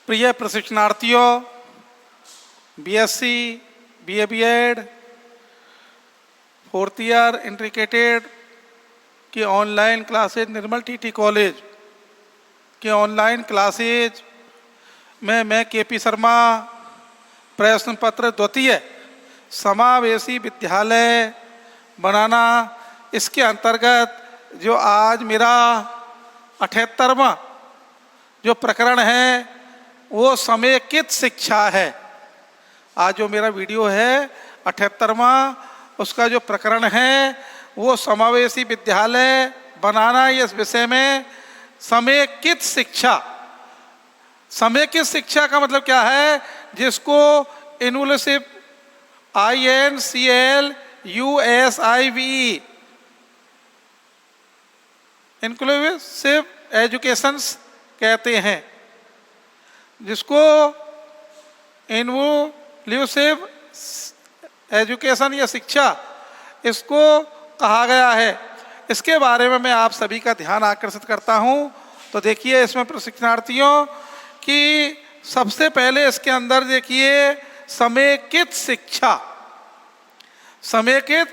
प्रिय प्रशिक्षणार्थियों, BSc, BA BEd, fourth year integrated की online classes, Nirmal TT college के ऑनलाइन क्लासेज में मैं केपी शर्मा प्रश्न पत्र द्वितीय समावेशी विद्यालय बनाना, इसके अंतर्गत जो आज मेरा 78वां जो प्रकरण है वो समेकित शिक्षा है। आज जो मेरा वीडियो है 78वां, उसका जो प्रकरण है वो समावेशी विद्यालय बनाना, इस विषय में समेकित शिक्षा। समेकित शिक्षा का मतलब क्या है? जिसको इन्क्लूसिव INCLUSIVE इंक्लूसिव एजुकेशंस कहते हैं, जिसको इन्क्लूसिव एजुकेशन या शिक्षा इसको कहा गया है। इसके बारे में मैं आप सभी का ध्यान आकर्षित करता हूं। तो देखिए इसमें प्रशिक्षणार्थियों कि सबसे पहले इसके अंदर देखिए समेकित शिक्षा। समेकित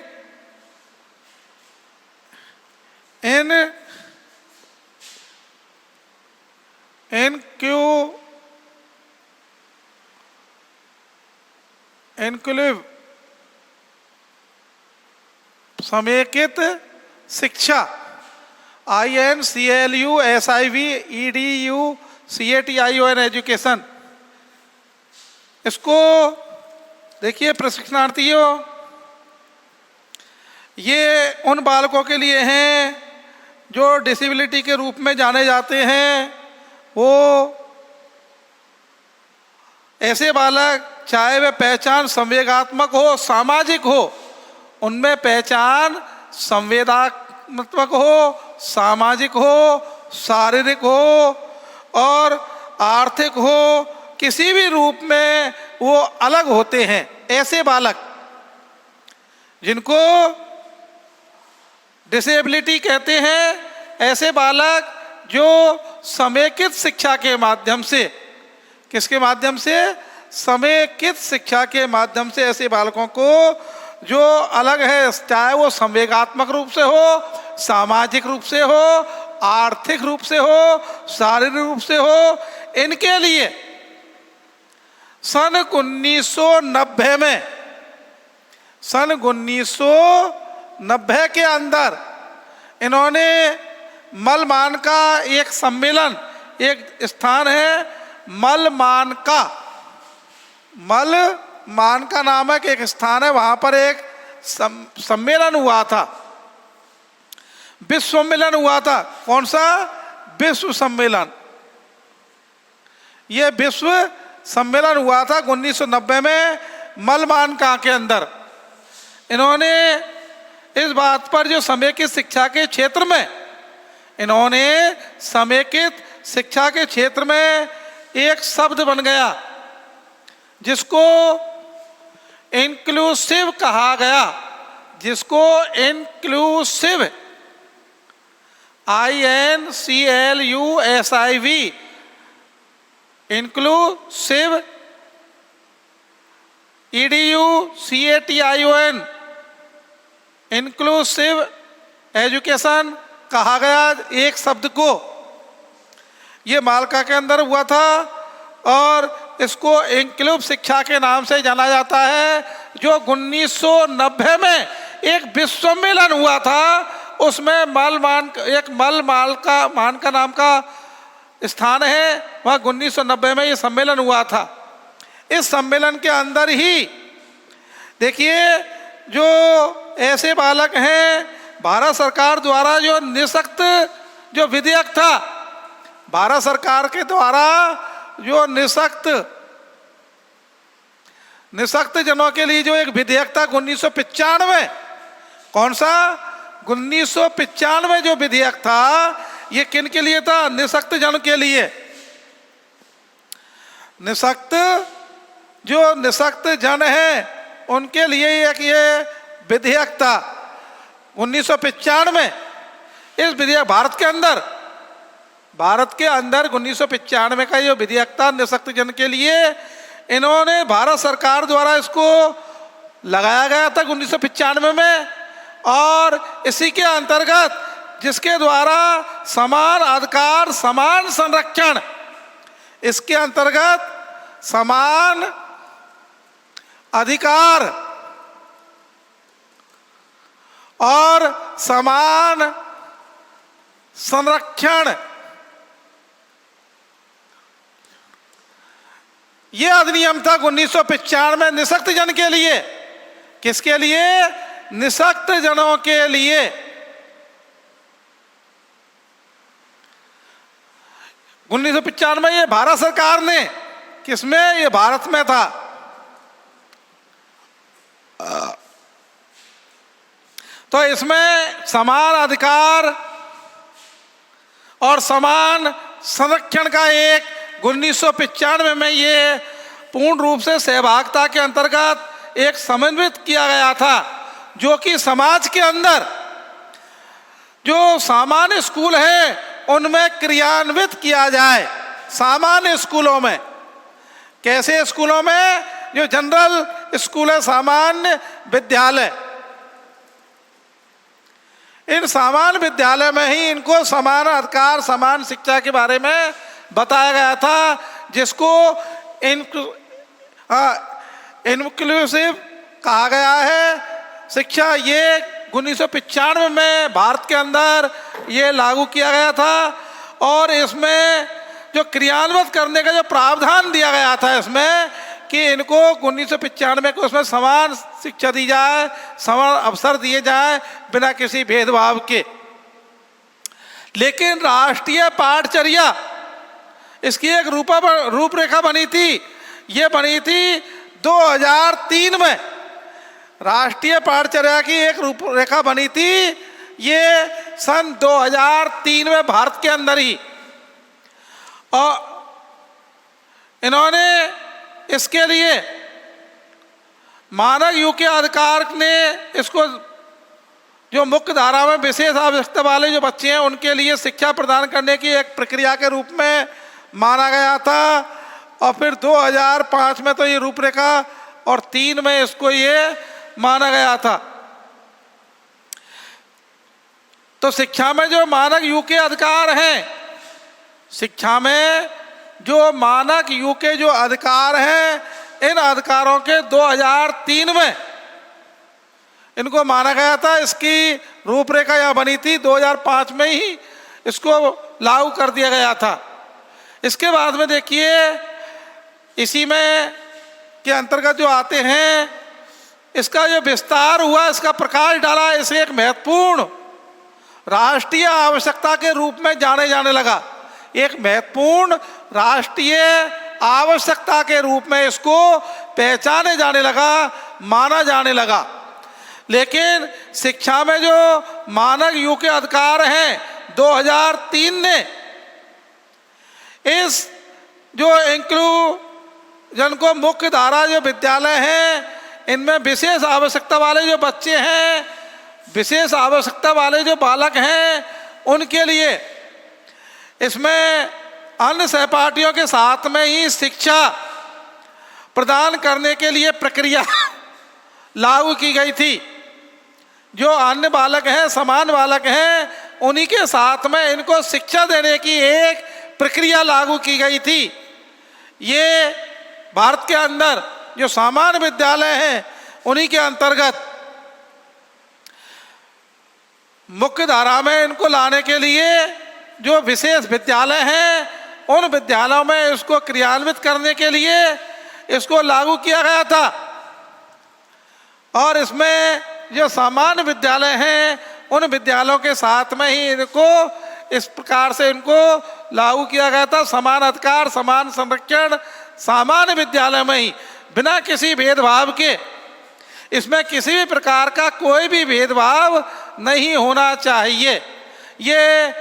इनक्लूसिव समेकित शिक्षा INCLUSIVEDUCATION एजुकेशन। इसको देखिए प्रशिक्षणार्थियों, ये उन बालकों के लिए हैं जो डिसेबिलिटी के रूप में जाने जाते हैं। वो ऐसे बालक, चाहे वे पहचान संवेगात्मक हो, सामाजिक हो, उनमें पहचान संवेदनात्मक हो, सामाजिक हो, शारीरिक हो और आर्थिक हो, किसी भी रूप में वो अलग होते हैं। ऐसे बालक जिनको डिसेबिलिटी कहते हैं, ऐसे बालक जो समेकित शिक्षा के माध्यम से, किसके माध्यम से? समेकित शिक्षा के माध्यम से ऐसे बालकों को जो अलग है, चाहे वो संवेगात्मक रूप से हो, सामाजिक रूप से हो, आर्थिक रूप से हो, शारीरिक रूप से हो, इनके लिए सन 1990 में, सन 1990 के अंदर इन्होंने मलमान का एक सम्मेलन, एक स्थान है मलमानका, मलमानका नामक एक स्थान है, वहां पर एक सम्मेलन हुआ था, विश्व सम्मेलन हुआ था। कौन सा? विश्व सम्मेलन। यह विश्व सम्मेलन हुआ था 1990 में मलमानका के अंदर। इन्होंने इस बात पर, जो समेकित शिक्षा के क्षेत्र में, इन्होंने समेकित शिक्षा के क्षेत्र में एक शब्द बन गया जिसको इंक्लूसिव कहा गया, जिसको inclusive INCLUSIV inclusive EDUCATION inclusive education कहा गया एक शब्द को। ये मालका के अंदर हुआ था और इसको इंक्लूसिव शिक्षा के नाम से जाना जाता है, जो 1990 में एक विश्व सम्मेलन हुआ था। उसमें मान का नाम का स्थान है, वहाँ 1990 में ये सम्मेलन हुआ था। इस सम्मेलन के अंदर ही देखिए जो ऐसे बालक हैं, भारत सरकार द्वारा जो निःशक्त जो विधेयक था, भारत सरकार के द्वारा जो निःशक्त जनों के लिए जो एक विधेयक था 1995, कौन सा? 1995 जो विधेयक था, ये किन के लिए था? निःशक्त जन के लिए। जो निःशक्त जन है उनके लिए एक ये विधेयक था 1995 में। इस विधेयक भारत के अंदर भारत के अंदर 1995 का जो विधेयक था निःशक्त जन के लिए, इन्होंने भारत सरकार द्वारा इसको लगाया गया था 1995 में, और इसी के अंतर्गत जिसके द्वारा समान अधिकार समान संरक्षण, इसके अंतर्गत समान अधिकार और समान संरक्षण, ये अधिनियम था 1995 में निःशक्त जन के लिए। किसके लिए? निःशक्त जनों के लिए। उन्नीस में ये भारत सरकार ने, किसमें? ये भारत में था। तो इसमें समान अधिकार और समान संरक्षण का एक 1995 में ये पूर्ण रूप से सहभागिता के अंतर्गत एक समन्वित किया गया था, जो कि समाज के अंदर जो सामान्य स्कूल है उनमें क्रियान्वित किया जाए। सामान्य स्कूलों में, कैसे स्कूलों में? जो जनरल स्कूल है, सामान्य विद्यालय, इन सामान्य विद्यालय में ही इनको समान अधिकार समान शिक्षा के बारे में बताया गया था, जिसको इंक्लूसिव कहा गया है शिक्षा। ये 1995 में भारत के अंदर ये लागू किया गया था, और इसमें जो क्रियान्वित करने का जो प्रावधान दिया गया था इसमें, कि इनको 1995 को उसमें समान शिक्षा दी जाए, समान अवसर दिए जाए बिना किसी भेदभाव के। लेकिन राष्ट्रीय पाठचर्या, इसकी एक रूपरेखा बनी थी, ये बनी थी 2003 में। राष्ट्रीय पाठचर्या की एक रूपरेखा बनी थी, ये सन 2003 में भारत के अंदर ही, और इन्होंने इसके लिए मानव युग के अधिकार ने इसको जो मुख्य धारा में विशेष आवश्यकता वाले जो बच्चे हैं उनके लिए शिक्षा प्रदान करने की एक प्रक्रिया के रूप में माना गया था। और फिर 2005 में तो ये रूपरेखा, और 3 में इसको ये माना गया था। तो शिक्षा में जो मानव युग के अधिकार हैं, शिक्षा में जो मानक युग के जो अधिकार हैं, इन अधिकारों के 2003 में इनको माना गया था। इसकी रूपरेखा यहाँ बनी थी, 2005 में ही इसको लागू कर दिया गया था। इसके बाद में देखिए, इसी में के अंतर्गत जो आते हैं, इसका जो विस्तार हुआ, इसका प्रकाश डाला, इसे एक महत्वपूर्ण राष्ट्रीय आवश्यकता के रूप में जाने लगा। एक महत्वपूर्ण राष्ट्रीय आवश्यकता के रूप में इसको पहचाने जाने लगा, माना जाने लगा। लेकिन शिक्षा में जो मानव युग के अधिकार हैं, 2003 ने इस जो इंक्लूजन को मुख्य धारा जो विद्यालय हैं, इनमें विशेष आवश्यकता वाले जो बच्चे हैं, विशेष आवश्यकता वाले जो बालक हैं, उनके लिए इसमें अन्य सहपाठियों के साथ में ही शिक्षा प्रदान करने के लिए प्रक्रिया लागू की गई थी। जो अन्य बालक हैं, समान बालक हैं, उन्हीं के साथ में इनको शिक्षा देने की एक प्रक्रिया लागू की गई थी। ये भारत के अंदर जो सामान्य विद्यालय हैं, उन्हीं के अंतर्गत मुख्य धारा में इनको लाने के लिए जो विशेष विद्यालय हैं, उन विद्यालयों में इसको क्रियान्वित करने के लिए इसको लागू किया गया था। और इसमें जो सामान्य विद्यालय हैं, उन विद्यालयों के साथ में ही इनको इस प्रकार से इनको लागू किया गया था। समान अधिकार समान संरक्षण, सामान्य विद्यालय में ही, बिना किसी भेदभाव के। इसमें किसी भी प्रकार का कोई भी भेदभाव नहीं होना चाहिए। ये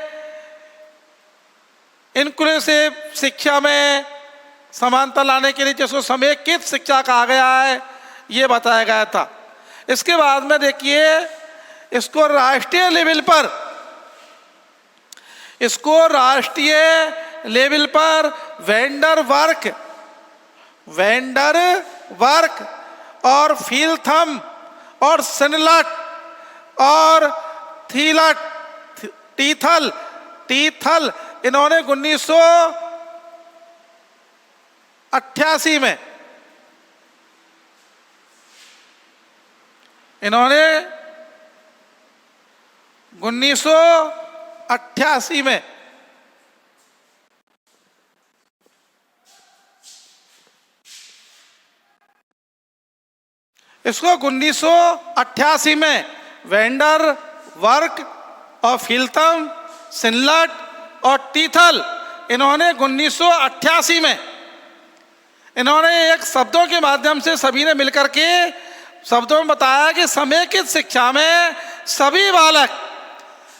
इंक्लूसिव शिक्षा में समानता लाने के लिए, जिसको समेकित शिक्षा कहा गया है, ये बताया गया था। इसके बाद में देखिए, इसको राष्ट्रीय लेवल पर इसको राष्ट्रीय लेवल पर वेंडर वर्क और फील्थम और सिनलट और टीथल इन्होंने 1988 में इसको 1988 में वेंडर वर्क और फील्थम सिनलट और टीथल इन्होंने 1988 में इन्होंने एक शब्दों के माध्यम से सभी ने मिलकर के शब्दों में बताया कि समेकित शिक्षा में सभी बालक,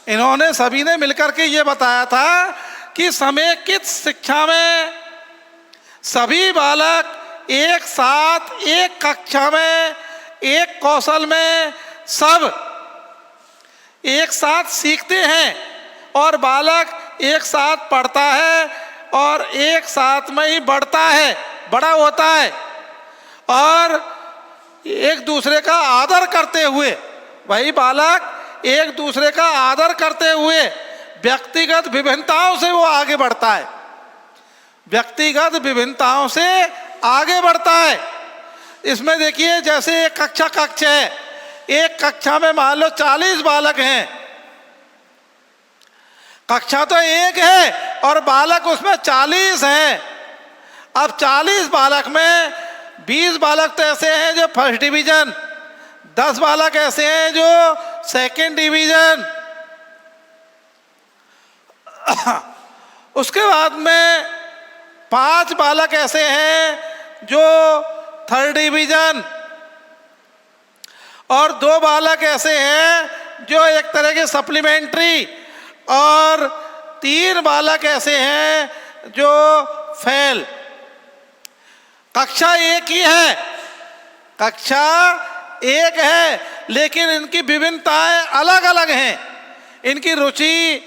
इन्होंने सभी ने मिलकर के ये बताया था कि समेकित शिक्षा में सभी बालक एक साथ एक कक्षा में एक कौशल में सब एक साथ सीखते हैं और बालक एक साथ पढ़ता है और एक साथ में ही बड़ा होता है और एक दूसरे का आदर करते हुए, वही बालक एक दूसरे का आदर करते हुए व्यक्तिगत विभिन्नताओं से वो आगे बढ़ता है, व्यक्तिगत विभिन्नताओं से आगे बढ़ता है। इसमें देखिए जैसे एक कक्षा है, एक कक्षा में मान लो 40 बालक हैं, कक्षा तो एक है और बालक उसमें 40 हैं। अब 40 बालक में 20 बालक तो ऐसे हैं जो फर्स्ट डिवीजन, 10 बालक ऐसे हैं जो सेकंड डिवीजन, उसके बाद में 5 बालक ऐसे हैं जो थर्ड डिवीजन और 2 बालक ऐसे हैं जो एक तरह के सप्लीमेंट्री और 3 बालक ऐसे हैं जो फेल। कक्षा एक ही है, कक्षा एक है, लेकिन इनकी विभिन्नताएं अलग अलग हैं, इनकी रुचि,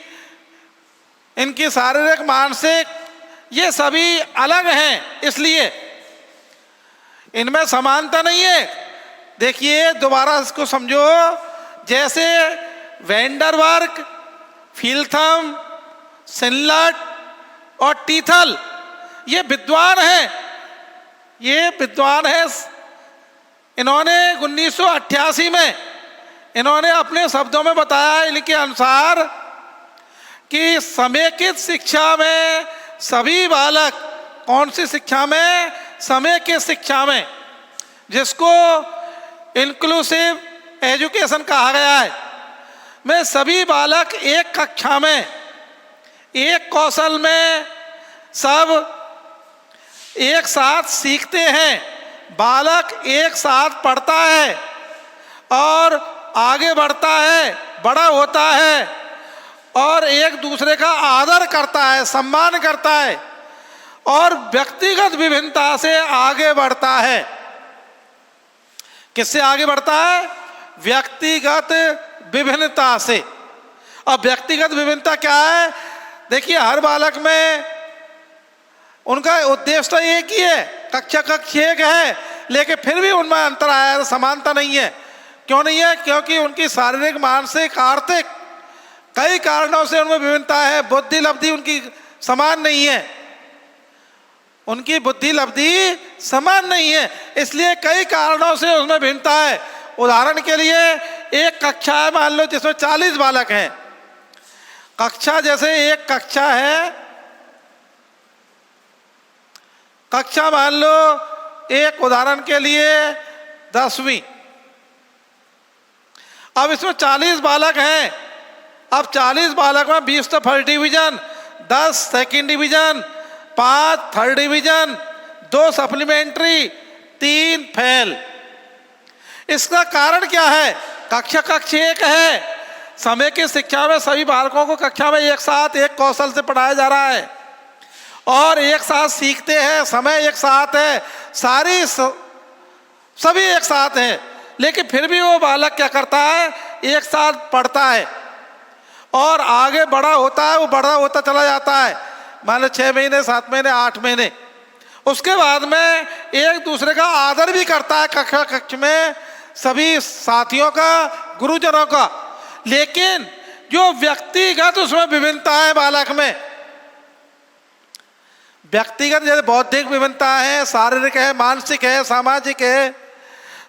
इनकी शारीरिक मानसिक ये सभी अलग हैं, इसलिए इनमें समानता नहीं है। देखिए दोबारा इसको समझो, जैसे वेंडर वर्क, फील्थम, सिनलट और टीथल ये विद्वान हैं, ये विद्वान है। इन्होंने 1988 में इन्होंने अपने शब्दों में बताया इनके अनुसार कि समेकित शिक्षा में सभी बालक, कौन सी शिक्षा में? समेकित शिक्षा में, जिसको इंक्लूसिव एजुकेशन कहा गया है, में सभी बालक एक कक्षा में एक कौशल में सब एक साथ सीखते हैं, बालक एक साथ पढ़ता है और आगे बढ़ता है, बड़ा होता है और एक दूसरे का आदर करता है, सम्मान करता है और व्यक्तिगत विभिन्नता से आगे बढ़ता है। किससे आगे बढ़ता है? व्यक्तिगत विभिन्नता से। अब व्यक्तिगत विभिन्नता क्या है? देखिए हर बालक में उनका उद्देश्य तो एक ही है, कक्षा एक है, लेकिन फिर भी उनमें अंतर आया है, समानता नहीं है। क्यों नहीं है? क्योंकि उनकी शारीरिक, मानसिक, आर्थिक कई कारणों से उनमें विभिन्नता है। बुद्धि लब्धि उनकी समान नहीं है, उनकी बुद्धि लब्धि समान नहीं है, इसलिए कई कारणों से उसमें भिन्नता है। उदाहरण के लिए एक कक्षा है, मान लो जिसमें 40 बालक हैं, कक्षा जैसे एक कक्षा है, कक्षा मान लो एक उदाहरण के लिए 10वीं, अब इसमें 40 बालक हैं। अब 40 बालक में 20 तो first division, 10 second division, 5 third division, 2 supplementary, 3 fail. इसका कारण क्या है? कक्षा एक है, समय की शिक्षा में सभी बालकों को कक्षा में एक साथ एक कौशल से पढ़ाया जा रहा है और एक साथ सीखते हैं, समय एक साथ है, सभी एक साथ हैं, लेकिन फिर भी वो बालक क्या करता है? एक साथ पढ़ता है और आगे बड़ा होता है, वो बड़ा होता चला जाता है, मान लो 6 महीने, 7 महीने, 8 महीने। उसके बाद में एक दूसरे का आदर भी करता है कक्षा कक्ष में, सभी साथियों का, गुरुजनों का। लेकिन जो व्यक्तिगत उसमें विभिन्नता है बालक में, व्यक्तिगत जैसे बौद्धिक विभिन्नता है, शारीरिक है, मानसिक है, सामाजिक है,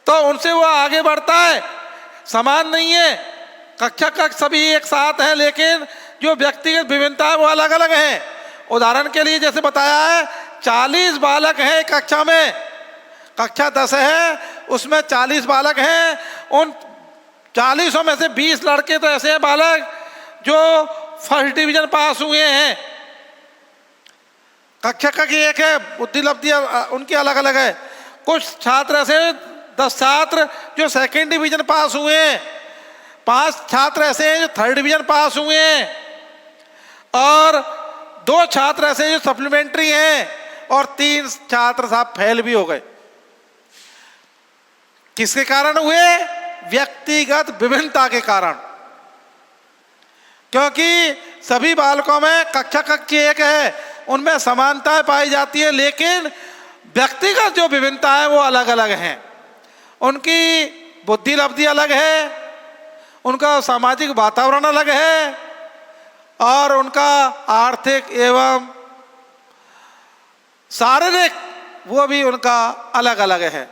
तो उनसे वो आगे बढ़ता है। समान नहीं है, कक्षा कक्ष सभी एक साथ है, लेकिन जो व्यक्तिगत विभिन्नता है वो अलग अलग है। उदाहरण के लिए जैसे बताया है, 40 बालक हैं कक्षा में, कक्षा 10 है, उसमें 40 बालक हैं। उन 40 में से 20 लड़के तो ऐसे हैं बालक जो फर्स्ट डिवीजन पास हुए हैं। कक्षा का एक है, बुद्धि लब्धि उनकी अलग अलग है। कुछ छात्र ऐसे 10 छात्र जो सेकंड डिवीजन पास हुए हैं, 5 छात्र ऐसे हैं जो थर्ड डिवीजन पास हुए हैं, और 2 छात्र ऐसे जो सप्लीमेंट्री हैं, और 3 छात्र साहब फेल भी हो गए। किसके कारण हुए? व्यक्तिगत विभिन्नता के कारण। क्योंकि सभी बालकों में कक्षा कक्ष एक है, उनमें समानताएं पाई जाती है, लेकिन व्यक्तिगत जो विभिन्नता है वो अलग अलग हैं। उनकी बुद्धि लब्धि अलग है, उनका सामाजिक वातावरण अलग है, और उनका आर्थिक एवं शारीरिक वो भी उनका अलग अलग है।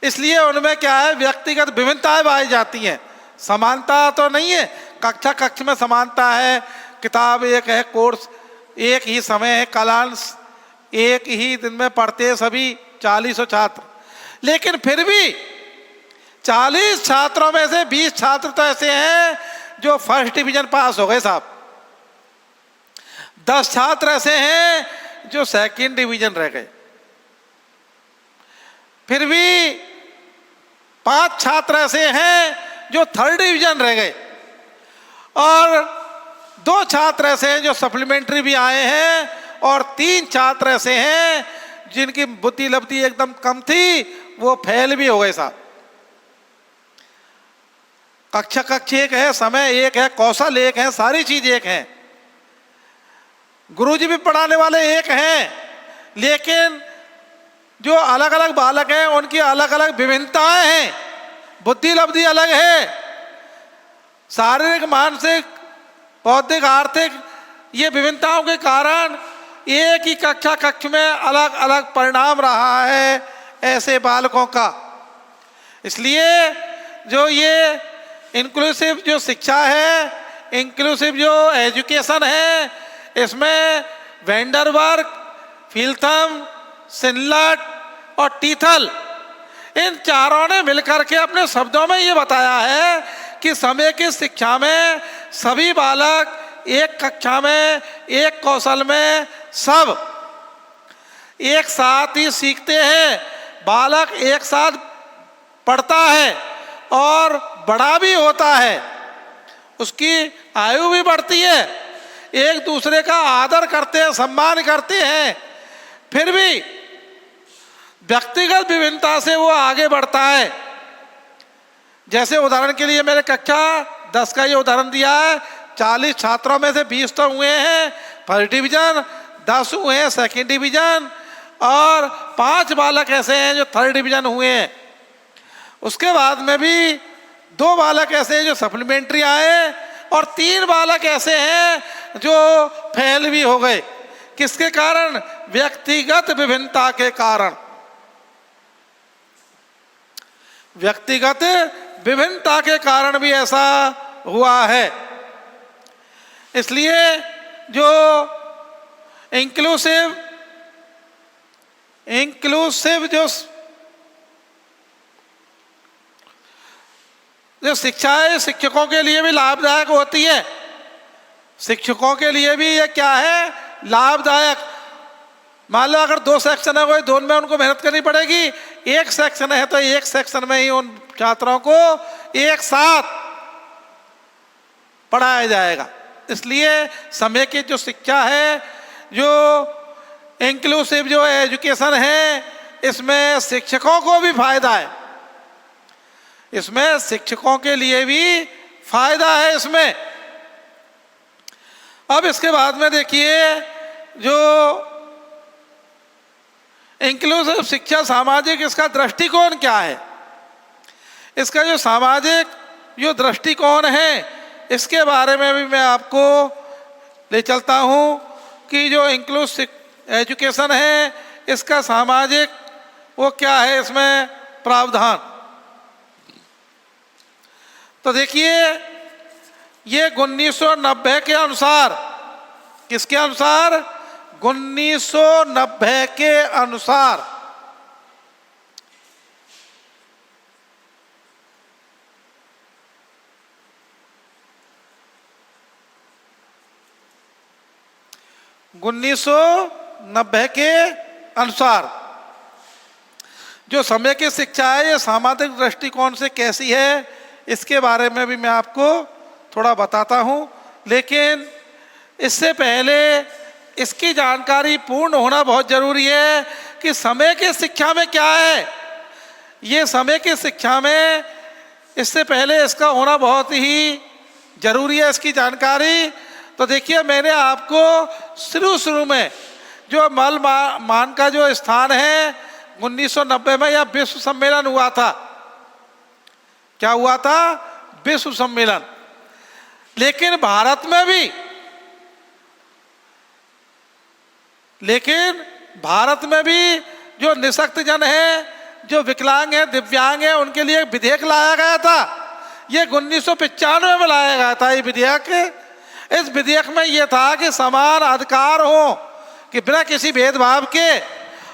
इसलिए उनमें क्या है, व्यक्तिगत विभिन्नताएं पाई जाती हैं, समानता तो नहीं है। कक्षा कक्ष में समानता है, किताब एक है, कोर्स एक ही समय है, कालांश एक ही दिन में पढ़ते हैं सभी 40 छात्र। लेकिन फिर भी 40 छात्रों में से 20 छात्र तो ऐसे हैं जो फर्स्ट डिवीजन पास हो गए साहब, 10 छात्र ऐसे हैं जो सेकंड डिवीजन रह गए, फिर भी 5 छात्र ऐसे हैं जो थर्ड डिवीजन रह गए, और 2 छात्र ऐसे हैं जो सप्लीमेंट्री भी आए हैं, और 3 छात्र ऐसे हैं जिनकी बुद्धि लब्धि एकदम कम थी, वो फेल भी हो गए साहब। कक्षा कक्ष एक है, समय एक है, कौशल एक है, सारी चीज एक है, गुरुजी भी पढ़ाने वाले एक हैं, लेकिन जो अलग अलग बालक हैं उनकी अलग अलग विभिन्नताएं हैं, बुद्धि लब्धि अलग है, शारीरिक, मानसिक, बौद्धिक, आर्थिक, ये विभिन्नताओं के कारण एक ही कक्षा कक्ष में अलग अलग परिणाम रहा है ऐसे बालकों का। इसलिए जो ये इंक्लूसिव जो शिक्षा है, इंक्लूसिव जो एजुकेशन है, इसमें वेंडरबर्ग, फील्थम, सिनलट और टीथल, इन चारों ने मिलकर के अपने शब्दों में ये बताया है कि समय की शिक्षा में सभी बालक एक कक्षा में, एक कौशल में, सब एक साथ ही सीखते हैं। बालक एक साथ पढ़ता है और बड़ा भी होता है, उसकी आयु भी बढ़ती है, एक दूसरे का आदर करते हैं, सम्मान करते हैं, फिर भी व्यक्तिगत विभिन्नता से वो आगे बढ़ता है। जैसे उदाहरण के लिए मैंने कक्षा 10 का ये उदाहरण दिया है, 40 छात्रों में से 20 तो हुए हैं फर्स्ट डिवीजन, 10 हुए हैं सेकंड डिवीजन, और 5 बालक ऐसे हैं जो थर्ड डिवीजन हुए हैं। उसके बाद में भी 2 बालक ऐसे हैं जो सप्लीमेंट्री आए, और 3 बालक ऐसे हैं जो फेल भी हो गए। किसके कारण? व्यक्तिगत विभिन्नता के कारण। व्यक्तिगत विभिन्नता के कारण भी ऐसा हुआ है। इसलिए जो इंक्लूसिव जो शिक्षा है, शिक्षकों के लिए भी लाभदायक होती है। शिक्षकों के लिए भी ये क्या है? लाभदायक। मान लो अगर 2 सेक्शन है, कोई 2 में उनको मेहनत करनी पड़ेगी, 1 सेक्शन है तो 1 सेक्शन में ही उन छात्रों को एक साथ पढ़ाया जाएगा। इसलिए समय की जो शिक्षा है, जो इंक्लूसिव जो एजुकेशन है, इसमें शिक्षकों को भी फायदा है, इसमें शिक्षकों के लिए भी फायदा है इसमें। अब इसके बाद में देखिए जो इंक्लूसिव शिक्षा सामाजिक, इसका दृष्टिकोण क्या है। इसका जो सामाजिक जो दृष्टिकोण है इसके बारे में भी मैं आपको ले चलता हूँ कि जो इंक्लूसिव एजुकेशन है इसका सामाजिक वो क्या है, इसमें प्रावधान। तो देखिए ये 1990 के अनुसार, किसके अनुसार, 1990 के अनुसार के अनुसार जो समय की शिक्षा है ये सामाजिक दृष्टिकोण से कैसी है इसके बारे में भी मैं आपको थोड़ा बताता हूँ। लेकिन इससे पहले इसकी जानकारी पूर्ण होना बहुत जरूरी है कि समय की शिक्षा में क्या है। ये समय की शिक्षा में इससे पहले इसका होना बहुत ही जरूरी है, इसकी जानकारी। तो देखिए मैंने आपको शुरू में जो मल मान का जो स्थान है 1990 में यह विश्व सम्मेलन हुआ था। क्या हुआ था, विश्व सम्मेलन। लेकिन भारत में भी जो निःशक्त जन है, जो विकलांग है, दिव्यांग है, उनके लिए विधेयक लाया गया था। ये 1995 में लाया गया था ये विधेयक। इस विधेयक में ये था कि समान अधिकार हो, कि बिना किसी भेदभाव के,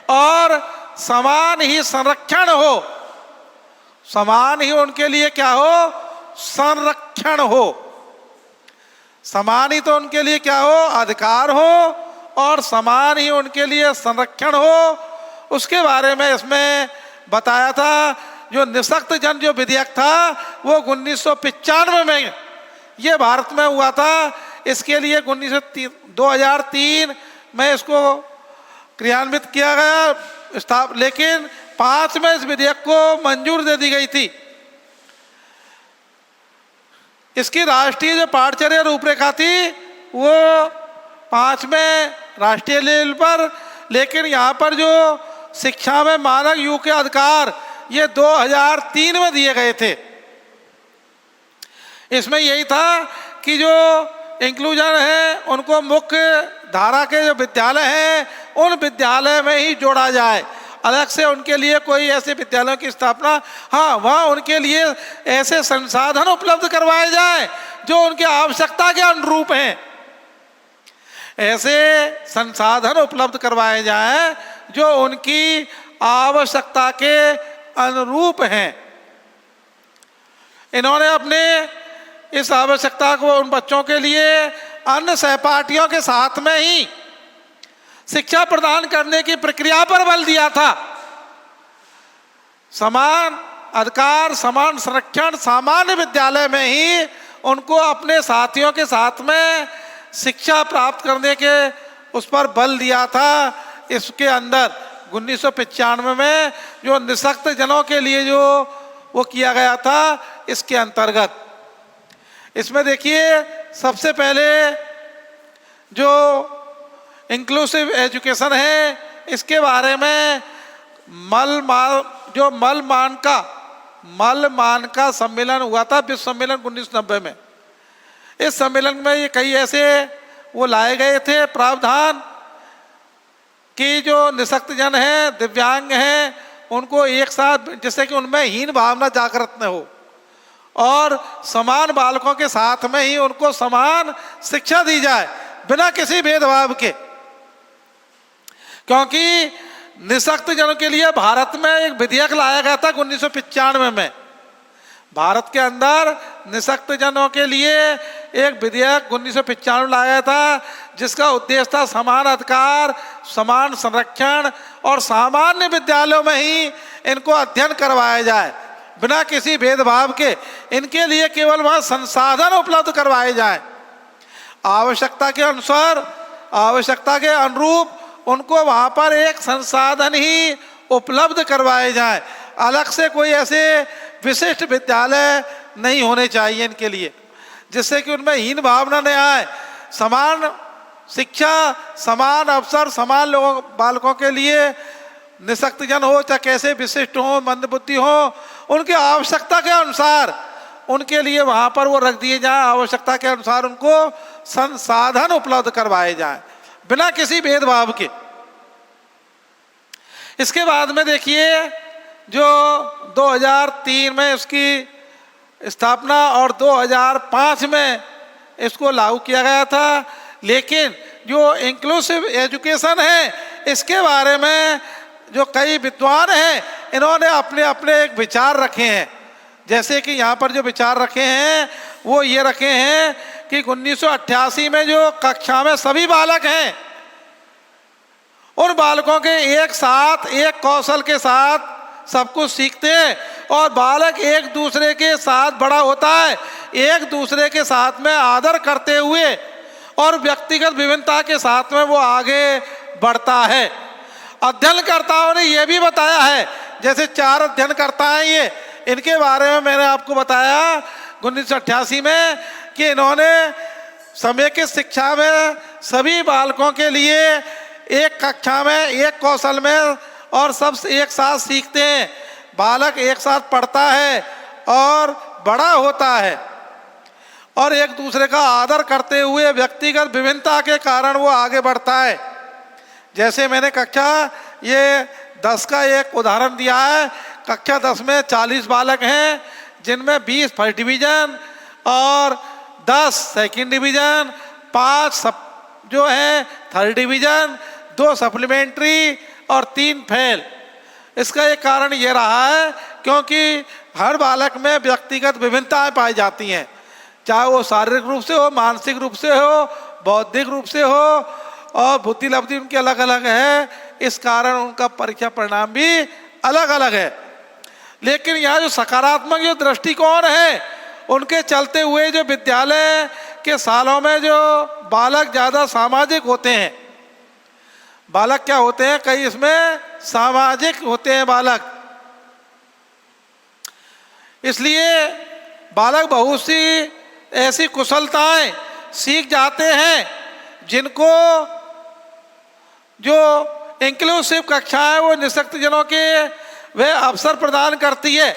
और समान ही संरक्षण हो, समान ही उनके लिए क्या हो, संरक्षण हो। समान ही तो उनके लिए क्या हो, अधिकार हो, और समान ही उनके लिए संरक्षण हो। उसके बारे में इसमें बताया था। जो निःशक्त जन जो विधेयक था वो 1995 में ये भारत में हुआ था। इसके लिए 2003 में इसको क्रियान्वित किया गया, लेकिन 5 में इस विधेयक को मंजूर दे दी गई थी। इसकी राष्ट्रीय जो पाठ्यचर्या रूपरेखा थी वो 5 में राष्ट्रीय लेवल पर, लेकिन यहाँ पर जो शिक्षा में मानक युग के अधिकार ये 2003 में दिए गए थे। इसमें यही था कि जो इंक्लूजन है उनको मुख्य धारा के जो विद्यालय हैं उन विद्यालय में ही जोड़ा जाए, अलग से उनके लिए कोई ऐसे विद्यालयों की स्थापना, हाँ वहाँ उनके लिए ऐसे संसाधन उपलब्ध करवाए जाए जो उनकी आवश्यकता के अनुरूप हैं। ऐसे संसाधन उपलब्ध करवाए जाएं जो उनकी आवश्यकता के अनुरूप हैं। इन्होंने अपने इस आवश्यकता को उन बच्चों के लिए अन्य सहपाठियों के साथ में ही शिक्षा प्रदान करने की प्रक्रिया पर बल दिया था। समान अधिकार, समान संरक्षण, सामान्य विद्यालय में ही उनको अपने साथियों के साथ में शिक्षा प्राप्त करने के उस पर बल दिया था। इसके अंदर 1995 में जो निःशक्त जनों के लिए जो वो किया गया था, इसके अंतर्गत इसमें देखिए सबसे पहले जो इंक्लूसिव एजुकेशन है इसके बारे में मल मान का सम्मेलन हुआ था, विश्व सम्मेलन 1990 में। इस सम्मेलन में ये कई ऐसे वो लाए गए थे प्रावधान कि जो निःशक्त जन हैं, दिव्यांग हैं, उनको एक साथ, जिससे कि उनमें हीन भावना जागृत न हो, और समान बालकों के साथ में ही उनको समान शिक्षा दी जाए बिना किसी भेदभाव के। क्योंकि निःशक्त जनों के लिए भारत में एक विधेयक लाया गया था 1995 में। भारत के अंदर निःशक्त जनों के लिए एक विधेयक 1995 लाया गया था, जिसका उद्देश्य था समान अधिकार, समान संरक्षण, और सामान्य विद्यालयों में ही इनको अध्ययन करवाया जाए बिना किसी भेदभाव के। इनके लिए केवल वहाँ संसाधन उपलब्ध करवाए जाए, आवश्यकता के अनुसार, आवश्यकता के अनुरूप उनको वहाँ पर एक संसाधन ही उपलब्ध करवाए जाए। अलग से कोई ऐसे विशिष्ट विद्यालय नहीं होने चाहिए इनके लिए, जिससे कि उनमें हीन भावना न आए। समान शिक्षा, समान अवसर, समान लोगों बालकों के लिए, निःशक्तजन हो चाहे कैसे विशिष्ट हो, मंदबुद्धि हो, उनकी आवश्यकता के अनुसार उनके लिए वहाँ पर वो रख दिए जाएं, आवश्यकता के अनुसार उनको संसाधन उपलब्ध करवाए जाएं बिना किसी भेदभाव के। इसके बाद में देखिए जो 2003 में उसकी स्थापना और 2005 में इसको लागू किया गया था, लेकिन जो इंक्लूसिव एजुकेशन है इसके बारे में जो कई विद्वान हैं इन्होंने अपने अपने एक विचार रखे हैं। जैसे कि यहाँ पर जो विचार रखे हैं वो ये रखे हैं कि 1988 में जो कक्षा में सभी बालक हैं उन बालकों के एक साथ एक कौशल के साथ सब कुछ सीखते हैं और बालक एक दूसरे के साथ बड़ा होता है, एक दूसरे के साथ में आदर करते हुए और व्यक्तिगत विभिन्नता के साथ में वो आगे बढ़ता है। अध्ययनकर्ताओं ने ये भी बताया है, जैसे 4 अध्ययनकर्ता हैं ये, इनके बारे में मैंने आपको बताया 1988 में कि इन्होंने समेकित शिक्षा में सभी बालकों के लिए एक कक्षा में एक कौशल में और सब एक साथ सीखते हैं, बालक एक साथ पढ़ता है और बड़ा होता है और एक दूसरे का आदर करते हुए व्यक्तिगत विभिन्नता के कारण वो आगे बढ़ता है। जैसे मैंने कक्षा ये 10 का एक उदाहरण दिया है, कक्षा 10 में 40 बालक हैं जिनमें 20 फर्स्ट डिवीजन और 10 सेकंड डिवीजन, 5 सब जो है थर्ड डिवीजन, 2 सप्लीमेंट्री और 3 फेल। इसका एक कारण ये रहा है क्योंकि हर बालक में व्यक्तिगत विभिन्नताएं पाई जाती हैं, चाहे वो शारीरिक रूप से हो, मानसिक रूप से हो, बौद्धिक रूप से हो और बुद्धि लब्धि उनकी अलग अलग है, इस कारण उनका परीक्षा परिणाम भी अलग अलग है। लेकिन यहाँ जो सकारात्मक जो दृष्टिकोण है उनके चलते हुए जो विद्यालय के सालों में जो बालक ज़्यादा सामाजिक होते हैं, बालक क्या होते हैं कई इसमें सामाजिक होते हैं बालक, इसलिए बालक बहुत सी ऐसी कुशलताएं सीख जाते हैं जिनको जो इंक्लूसिव कक्षाएं वो निःशक्तजनों के वे अवसर प्रदान करती है।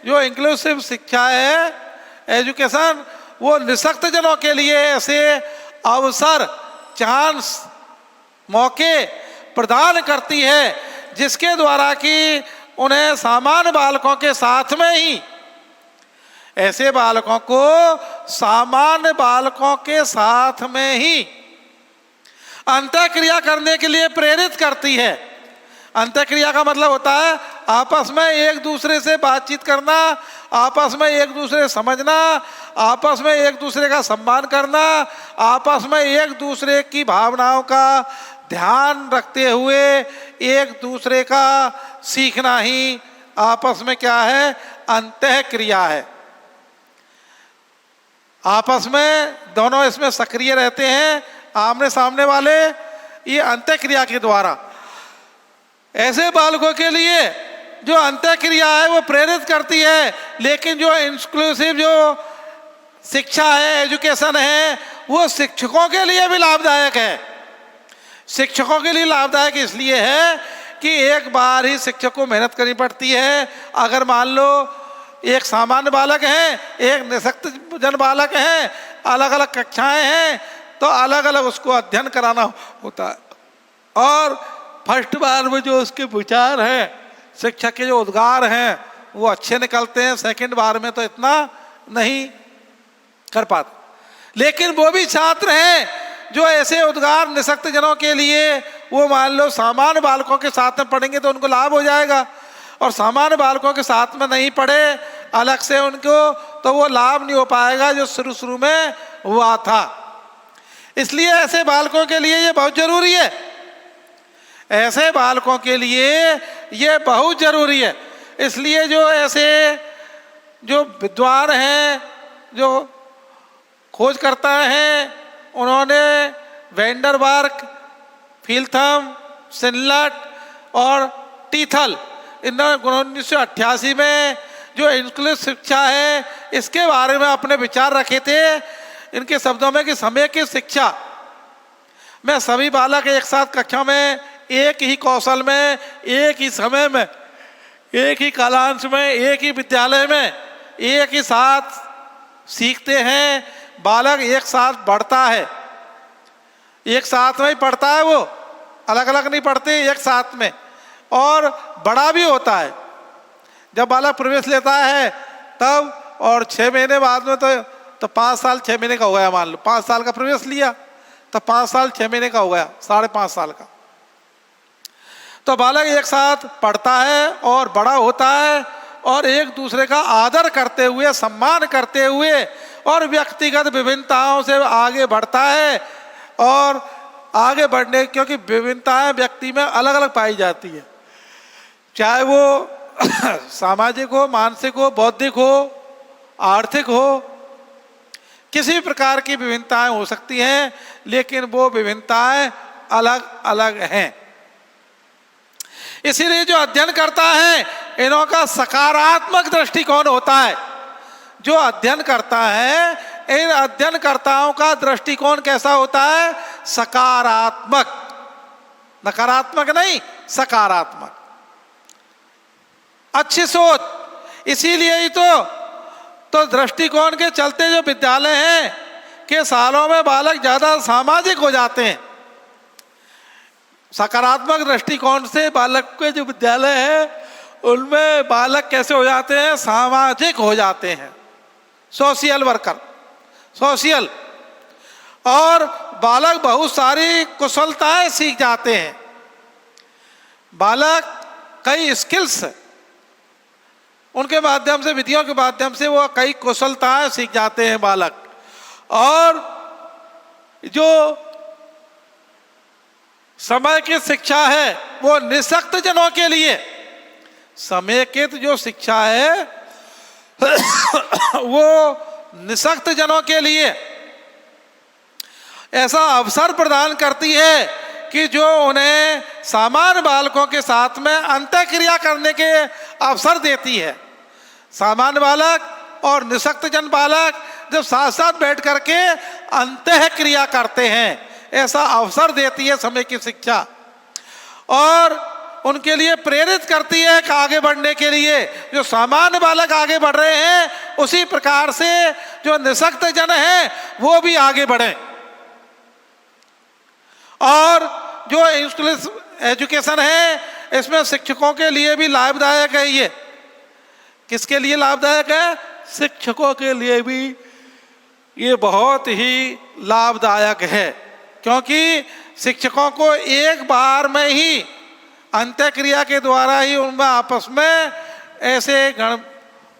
जो इंक्लूसिव शिक्षा है एजुकेशन वो निःशक्तजनों के लिए ऐसे अवसर, चांस, मौके प्रदान करती है जिसके द्वारा कि उन्हें सामान्य बालकों के साथ में ही ऐसे बालकों को सामान्य बालकों के साथ में ही अंतःक्रिया करने के लिए प्रेरित करती है। अंतःक्रिया का मतलब होता है आपस में एक दूसरे से बातचीत करना, आपस में एक दूसरे से समझना, आपस में एक दूसरे का सम्मान करना, आपस में एक दूसरे की भावनाओं का ध्यान रखते हुए एक दूसरे का सीखना ही आपस में क्या है, अंतःक्रिया है। आपस में दोनों इसमें सक्रिय रहते हैं, आमने सामने वाले, ये अंतःक्रिया के द्वारा। ऐसे बालकों के लिए जो अंतःक्रिया है वो प्रेरित करती है, लेकिन जो इंक्लूसिव जो शिक्षा है, एजुकेशन है, वो शिक्षकों के लिए भी लाभदायक है। शिक्षकों के लिए लाभदायक इसलिए है कि एक बार ही शिक्षक को मेहनत करनी पड़ती है। अगर मान लो एक सामान्य बालक है, एक निःशक्तजन बालक है, अलग अलग कक्षाएं हैं तो अलग अलग उसको अध्ययन कराना होता है और फर्स्ट बार में जो उसके विचार हैं, शिक्षक के जो उद्गार हैं वो अच्छे निकलते हैं, सेकंड बार में तो इतना नहीं कर पाते। लेकिन वो भी छात्र हैं जो ऐसे उद्गार निःशक्तजनों के लिए वो मान लो सामान्य बालकों के साथ में पढ़ेंगे तो उनको लाभ हो जाएगा, और सामान्य बालकों के साथ में नहीं पढ़े अलग से उनको तो वो लाभ नहीं हो पाएगा जो शुरू में हुआ था। इसलिए ऐसे बालकों के लिए ये बहुत जरूरी है, ऐसे बालकों के लिए ये बहुत जरूरी है। इसलिए जो ऐसे जो विद्वान हैं, जो खोजकर्ता हैं, उन्होंने वेंडरबार्ग, फील्थम, सिनलट और टीथल इन 1988 में जो इंक्लूसिव शिक्षा है इसके बारे में अपने विचार रखे थे। इनके शब्दों में कि समय की शिक्षा में सभी बालक एक साथ कक्षा में, एक ही कौशल में, एक ही समय में, एक ही कालांश में, एक ही विद्यालय में एक ही साथ सीखते हैं। बालक एक साथ बढ़ता है, एक साथ में ही पढ़ता है, वो अलग अलग नहीं पढ़ते, एक साथ में, और बड़ा भी होता है। जब बालक प्रवेश लेता है तब, और 6 महीने बाद में तो 5 साल 6 महीने का हो गया, मान लो 5 साल का प्रवेश लिया तो 5 साल 6 महीने का हो गया, 5.5 साल का। तो बालक एक साथ पढ़ता है और बड़ा होता है, और एक दूसरे का आदर करते हुए, सम्मान करते हुए, और व्यक्तिगत विभिन्नताओं से आगे बढ़ता है। और आगे बढ़ने, क्योंकि विभिन्नताएं व्यक्ति में अलग अलग पाई जाती है, चाहे वो सामाजिक हो, मानसिक हो, बौद्धिक हो, आर्थिक हो, किसी भी प्रकार की विभिन्नताएं हो सकती हैं, लेकिन वो विभिन्नताएं अलग अलग हैं। इसीलिए जो अध्ययन करता है, इनों का सकारात्मक दृष्टिकोण होता है। जो अध्ययन करता है, इन अध्ययनकर्ताओं का दृष्टिकोण कैसा होता है? सकारात्मक, नकारात्मक नहीं, सकारात्मक, अच्छी सोच। इसीलिए ही तो दृष्टिकोण के चलते जो विद्यालय हैं के सालों में बालक ज्यादा सामाजिक हो जाते हैं। सकारात्मक दृष्टिकोण से बालक के जो विद्यालय है उनमें बालक कैसे हो जाते हैं? सामाजिक हो जाते हैं, सोशल वर्कर, सोशल, और बालक बहुत सारी कुशलताएं सीख जाते हैं। बालक कई स्किल्स, उनके माध्यम से, विधियों के माध्यम से वो कई कुशलताएं सीख जाते हैं बालक। और जो समय की शिक्षा है वो निःशक्त जनों के लिए, समेकित जो शिक्षा है वो निःशक्त जनों के लिए ऐसा अवसर प्रदान करती है कि जो उन्हें सामान्य बालकों के साथ में अंतःक्रिया करने के अवसर देती है। सामान्य बालक और निःशक्त जन बालक जब साथ साथ बैठ करके अंतःक्रिया करते हैं, ऐसा अवसर देती है समय की शिक्षा, और उनके लिए प्रेरित करती है कि आगे बढ़ने के लिए जो सामान्य बालक आगे बढ़ रहे हैं, उसी प्रकार से जो निःशक्त जन हैं वो भी आगे बढ़ें। और जो इंग्लिश एजुकेशन है, इसमें शिक्षकों के लिए भी लाभदायक है। ये किसके लिए लाभदायक है? शिक्षकों के लिए भी ये बहुत ही लाभदायक है, क्योंकि शिक्षकों को एक बार में ही अंत्यक्रिया के द्वारा ही उनमें आपस में ऐसे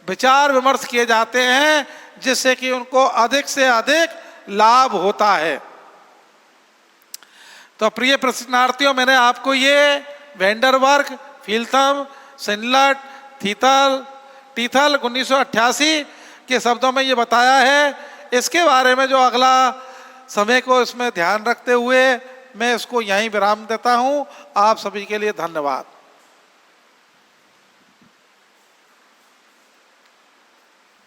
विचार विमर्श किए जाते हैं जिससे कि उनको अधिक से अधिक लाभ होता है। तो प्रिय प्रशिक्षणार्थियों, मैंने आपको ये वेंडरवर्क, फील्थम, सिनलट, टीथल 1988 के शब्दों में ये बताया है। इसके बारे में जो अगला समय को इसमें ध्यान रखते हुए मैं इसको यहीं विराम देता हूँ। आप सभी के लिए धन्यवाद।